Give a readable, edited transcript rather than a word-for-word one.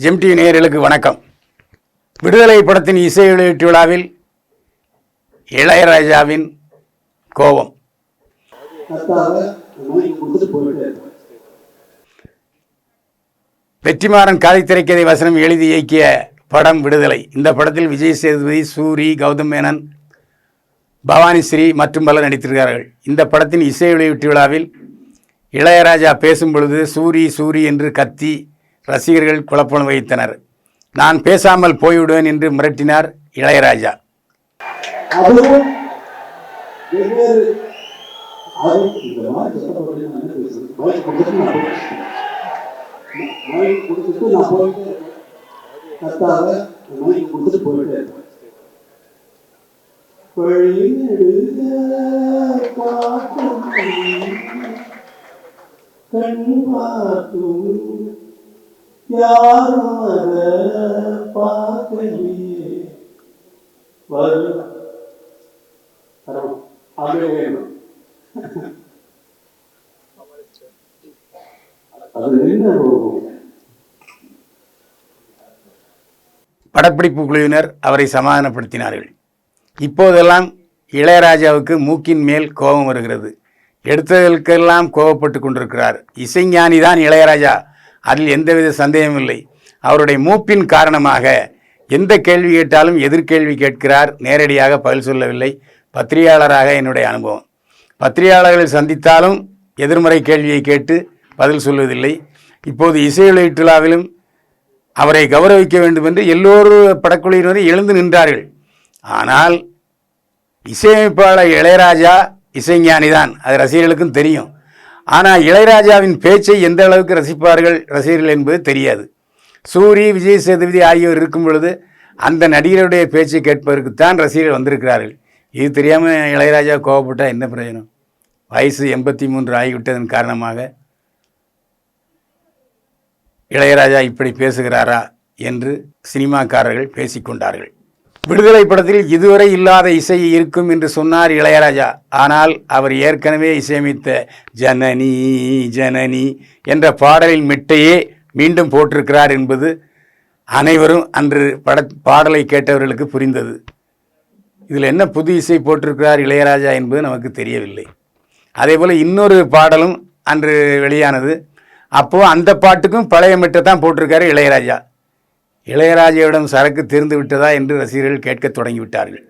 GeM TV நேயர்களுக்கு வணக்கம். விடுதலை படத்தின் இசை வெளியீட்டு விழாவில் இளையராஜாவின் கோபம். வெற்றிமாறன் காதை திரைக்கதை வசனம் எழுதி இயக்கிய படம் விடுதலை. இந்த படத்தில் விஜய் சேதுபதி, சூரி, கௌதம் மேனன், பவானி ஸ்ரீ மற்றும் பலர் நடித்திருக்கிறார்கள். இந்த படத்தின் இசை வெளியீட்டு விழாவில் இளையராஜா பேசும் பொழுது சூரி சூரி என்று கத்தி ரசிகர்கள் குழப்பம் வைத்தனர். நான் பேசாமல் போய்விடுவேன் என்று மிரட்டினார் இளையராஜா. படப்பிடிப்பு குழுவினர் அவரை சமாதானப்படுத்தினார்கள். இப்போதெல்லாம் இளையராஜாவுக்கு மூக்கின் மேல் கோபம் வருகிறது. எடுத்ததற்கெல்லாம் கோபப்பட்டு கொண்டிருக்கிறார். இசைஞானிதான் இளையராஜா, அதில் எந்தவித சந்தேகமில்லை. அவருடைய மூப்பின் காரணமாக எந்த கேள்வி கேட்டாலும் எதிர்கேள்வி கேட்கிறார். நேரடியாக பதில் சொல்லவில்லை. பத்திரிகையாளராக என்னுடைய அனுபவம், பத்திரிகையாளர்களை சந்தித்தாலும் எதிர்மறை கேள்வியை கேட்டு பதில் சொல்வதில்லை. இப்போது இசை வெளியீட்டு விழாவிலும் அவரை கௌரவிக்க வேண்டும் என்று எல்லோரும் படக்குழுவினரும் எழுந்து நின்றார்கள். ஆனால் இசையமைப்பாளர் இளையராஜா இசைஞானிதான், அது ரசிகர்களுக்கும் தெரியும். ஆனால் இளையராஜாவின் பேச்சை எந்த அளவுக்கு ரசிப்பார்கள் ரசிகர்கள் என்பது தெரியாது. சூரி, விஜய் சேதுபதி ஆகியோர் இருக்கும் பொழுது அந்த நடிகருடைய பேச்சை கேட்பதற்குத்தான் ரசிகர்கள் வந்திருக்கிறார்கள். இது தெரியாமல் இளையராஜா கோவப்பட்டால் என்ன பிரயோஜனம்? வயசு 83 ஆகிவிட்டதன் காரணமாக இளையராஜா இப்படி பேசுகிறாரா என்று சினிமாக்காரர்கள் பேசிக்கொண்டார்கள். விடுதலை படத்தில் இதுவரை இல்லாத இசை இருக்கும் என்று சொன்னார் இளையராஜா. ஆனால் அவர் ஏற்கனவே இசையமைத்த ஜனனி ஜனனி என்ற பாடலின் மெட்டையே மீண்டும் போட்டிருக்கிறார் என்பது அனைவரும் அன்று பாடலை கேட்டவர்களுக்கு புரிந்தது. இதில் என்ன புது இசை போட்டிருக்கிறார் இளையராஜா என்பது நமக்கு தெரியவில்லை. அதே போல் இன்னொரு பாடலும் அன்று வெளியானது. அப்போது அந்த பாட்டுக்கும் பழைய மெட்டை தான் போட்டிருக்காரு இளையராஜா. இளையராஜாவிடம் சரக்கு தீர்ந்து விட்டதா என்று ரசிகர்கள் கேட்க தொடங்கிவிட்டார்கள்.